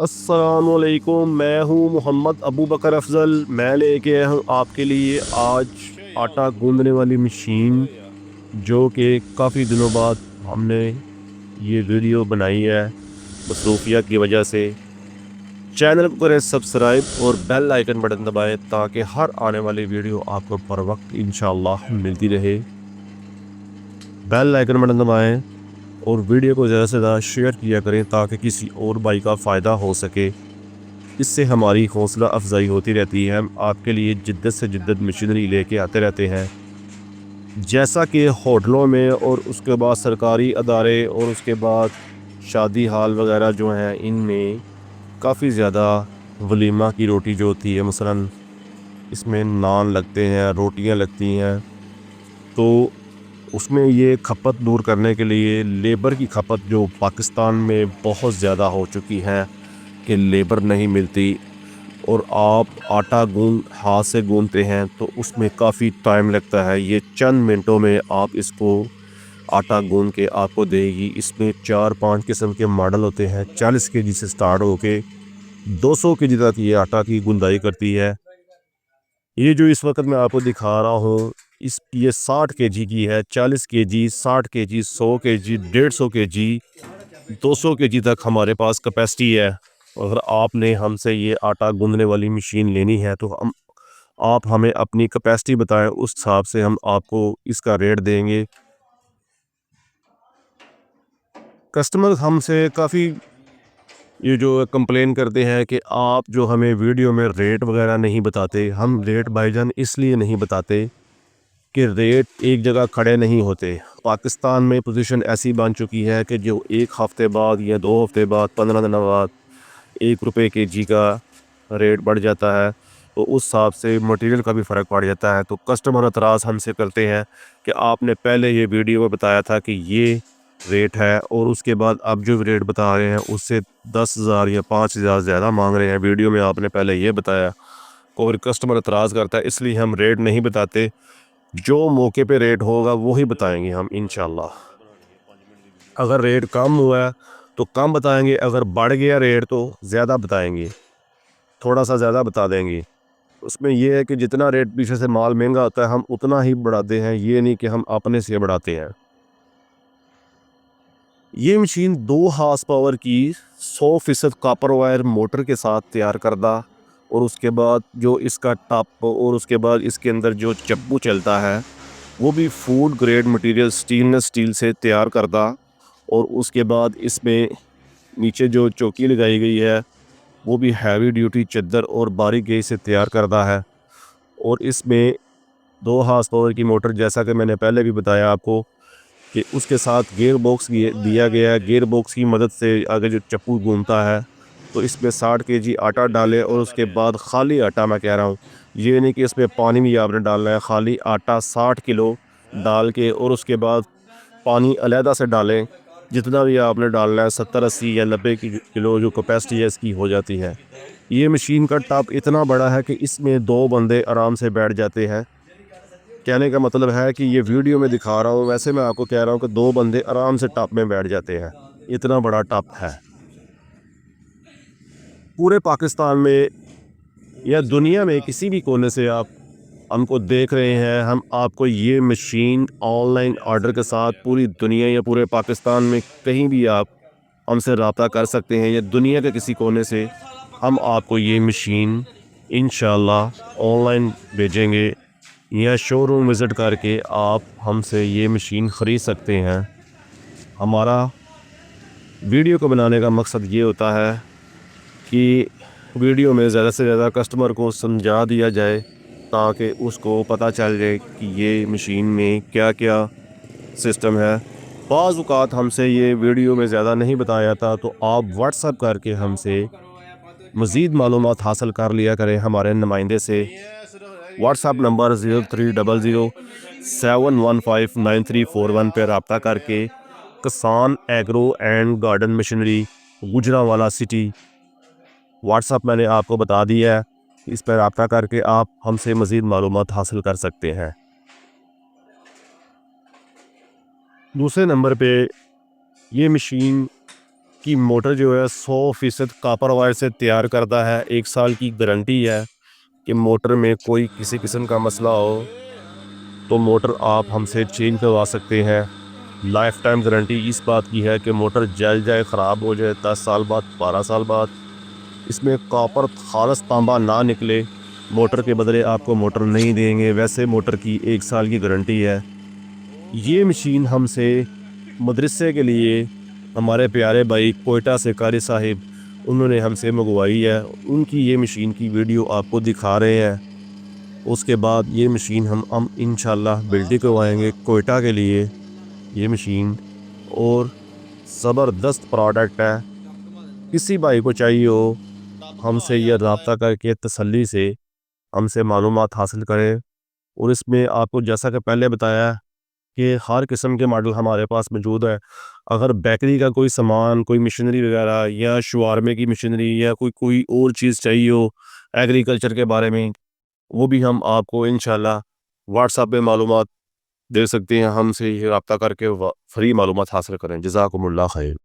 अस्सलामुअलैकुम। मैं हूँ मोहम्मद अबू बकर अफजल। मैं लेके आया हूँ आपके लिए आज आटा गूंदने वाली मशीन, जो कि काफ़ी दिनों बाद हमने ये वीडियो बनाई है मसरूफियत की वजह से। चैनल को करें सब्सक्राइब और बेल आइकन बटन दबाएं ताकि हर आने वाली वीडियो आपको पर वक्त इंशाल्लाह मिलती रहे। बेल आइकन बटन दबाएं और वीडियो को ज़्यादा से ज़्यादा शेयर किया करें ताकि किसी और भाई का फ़ायदा हो सके। इससे हमारी हौसला अफजाई होती रहती है। हम आपके लिए जिद्दत से जिद्दत मशीनरी लेके आते रहते हैं। जैसा कि होटलों में और उसके बाद सरकारी अदारे और उसके बाद शादी हाल वगैरह जो हैं, इनमें काफ़ी ज़्यादा वलीमा की रोटी जो होती है, मसलन इसमें नान लगते हैं, रोटियां लगती हैं, तो उसमें ये खपत दूर करने के लिए लेबर की खपत जो पाकिस्तान में बहुत ज़्यादा हो चुकी है कि लेबर नहीं मिलती, और आप आटा गूंद हाथ से गूंदते हैं तो उसमें काफ़ी टाइम लगता है। ये चंद मिनटों में आप इसको आटा गूंद के आपको देगी। इसमें 4-5 किस्म के मॉडल होते हैं। 40 केजी से स्टार्ट होके 200 केजी तक ये आटा की गुंदाई करती है। ये जो इस वक्त मैं आपको दिखा रहा हूँ, ये 60 केजी की है। 40 KG, 60 KG, 100 KG, 150 KG, 200 KG तक हमारे पास कैपेसिटी है। अगर आपने हमसे ये आटा गूंदने वाली मशीन लेनी है तो आप हमें अपनी कैपेसिटी बताएं, उस हिसाब से हम आपको इसका रेट देंगे। कस्टमर हमसे काफ़ी ये जो कंप्लेन करते हैं कि आप जो हमें वीडियो में रेट वगैरह नहीं बताते। हम रेट भाईजान इसलिए नहीं बताते कि रेट एक जगह खड़े नहीं होते। पाकिस्तान में पोजीशन ऐसी बन चुकी है कि जो एक हफ़्ते बाद या 2 हफ़्ते बाद, 15 दिन बाद 1 रुपये केजी का रेट बढ़ जाता है, तो उस हिसाब से मटेरियल का भी फ़र्क पड़ जाता है। तो कस्टमर एतराज़ हमसे करते हैं कि आपने पहले ये वीडियो में बताया था कि ये रेट है, और उसके बाद अब जो रेट बता रहे हैं उससे 10,000 या 5,000 ज़्यादा मांग रहे हैं। वीडियो में आपने पहले ये बताया। और कस्टमर एतराज़ करता है, इसलिए हम रेट नहीं बताते। जो मौके पे रेट होगा वही बताएंगे हम इंशाल्लाह। अगर रेट कम हुआ है तो कम बताएंगे, अगर बढ़ गया रेट तो ज़्यादा बताएंगे, थोड़ा सा ज़्यादा बता देंगे। उसमें यह है कि जितना रेट पीछे से माल महंगा होता है हम उतना ही बढ़ाते हैं, ये नहीं कि हम अपने से बढ़ाते हैं। ये मशीन 2 हार्स पावर की 100% कॉपर वायर मोटर के साथ तैयार करदा, और उसके बाद जो इसका टप और उसके बाद इसके अंदर जो चप्पू चलता है वो भी food grade material stainless steel से तैयार करदा। और उसके बाद इसमें नीचे जो चौकी लगाई गई है वो भी हैवी ड्यूटी चद्दर और बारीक गेज से तैयार करदा है। और इसमें 2 हार्स पावर की मोटर, जैसा कि मैंने पहले भी बताया आपको, कि उसके साथ गियर बॉक्स दिया गया है। गियर बॉक्स की मदद से आगे जो चप्पू घूमता है, तो इसमें 60 केजी आटा डालें और उसके बाद खाली आटा, मैं कह रहा हूँ ये नहीं कि इसमें पानी भी आपने डालना है, खाली आटा 60 किलो डाल के, और उसके बाद पानी अलहदा से डालें। जितना भी आपने डालना है, 70, 80 या 90 किलो जो कैपेसिटी है इसकी हो जाती है। ये मशीन का टॉप इतना बड़ा है कि इसमें 2 बंदे आराम से बैठ जाते हैं। कहने का मतलब है कि ये वीडियो में दिखा रहा हूँ, वैसे मैं आपको कह रहा हूँ कि 2 बंदे आराम से टॉप में बैठ जाते हैं। इतना बड़ा टॉप है। पूरे पाकिस्तान में या दुनिया में किसी भी कोने से आप हमको देख रहे हैं, हम आपको ये मशीन ऑनलाइन ऑर्डर के साथ पूरी दुनिया या पूरे पाकिस्तान में कहीं भी आप हमसे रब्ता कर सकते हैं, या दुनिया के किसी कोने से हम आपको ये मशीन इंशाल्लाह ऑनलाइन भेजेंगे, या शोरूम विज़िट करके आप हमसे ये मशीन ख़रीद सकते हैं। हमारा वीडियो को बनाने का मकसद ये होता है कि वीडियो में ज़्यादा से ज़्यादा कस्टमर को समझा दिया जाए ताकि उसको पता चल जाए कि ये मशीन में क्या क्या सिस्टम है। बाज़ औक़ात हमसे ये वीडियो में ज़्यादा नहीं बताया जाता, तो आप व्हाट्सएप करके हमसे मज़ीद मालूमात हासिल कर लिया करें हमारे नुमाइंदे से। व्हाट्सएप नंबर 030071159341 पर रब्ता करके किसान agro and garden machinery, Gujranwala city, WhatsApp मैंने आपको बता दिया है। इस पर रब्ता करके आप हमसे मज़ीद मालूमात हासिल कर सकते हैं। दूसरे नंबर पे ये मशीन कि मोटर जो है 100% कॉपर वायर से तैयार करता है। 1 साल की गारंटी है कि मोटर में कोई किसी किस्म का मसला हो तो मोटर आप हमसे चेंज करवा सकते हैं। लाइफ टाइम गारंटी इस बात की है कि मोटर जल जाए, ख़राब हो जाए 10 साल बाद, 12 साल बाद, इसमें कॉपर खालस तांबा ना निकले, मोटर के बदले आपको मोटर नहीं देंगे। वैसे मोटर की 1 साल की गारंटी है। ये मशीन हमसे मदरसे के लिए हमारे प्यारे भाई कोयटा से कारी साहिब उन्होंने हमसे मंगवाई है। उनकी ये मशीन की वीडियो आपको दिखा रहे हैं। उसके बाद ये मशीन हम इंशाल्लाह बिल्टी करवाएंगे कोयटा के लिए ये मशीन। और ज़बरदस्त प्रोडक्ट है। किसी भाई को चाहिए हो हमसे यह रब्ता करके तसल्ली से हमसे मालूमात हासिल करें। और इसमें आपको जैसा कि पहले बताया कि हर किस्म के मॉडल हमारे पास मौजूद है। अगर बेकरी का कोई सामान, कोई मशीनरी वगैरह या शवारमे की मशीनरी या कोई कोई और चीज़ चाहिए हो एग्रीकल्चर के बारे में, वो भी हम आपको इंशाल्लाह व्हाट्सएप पे मालूमात दे सकते हैं। हमसे ये रब्ता करके फ्री मालूमात हासिल करें। जज़ाकुमुल्लाह खैर।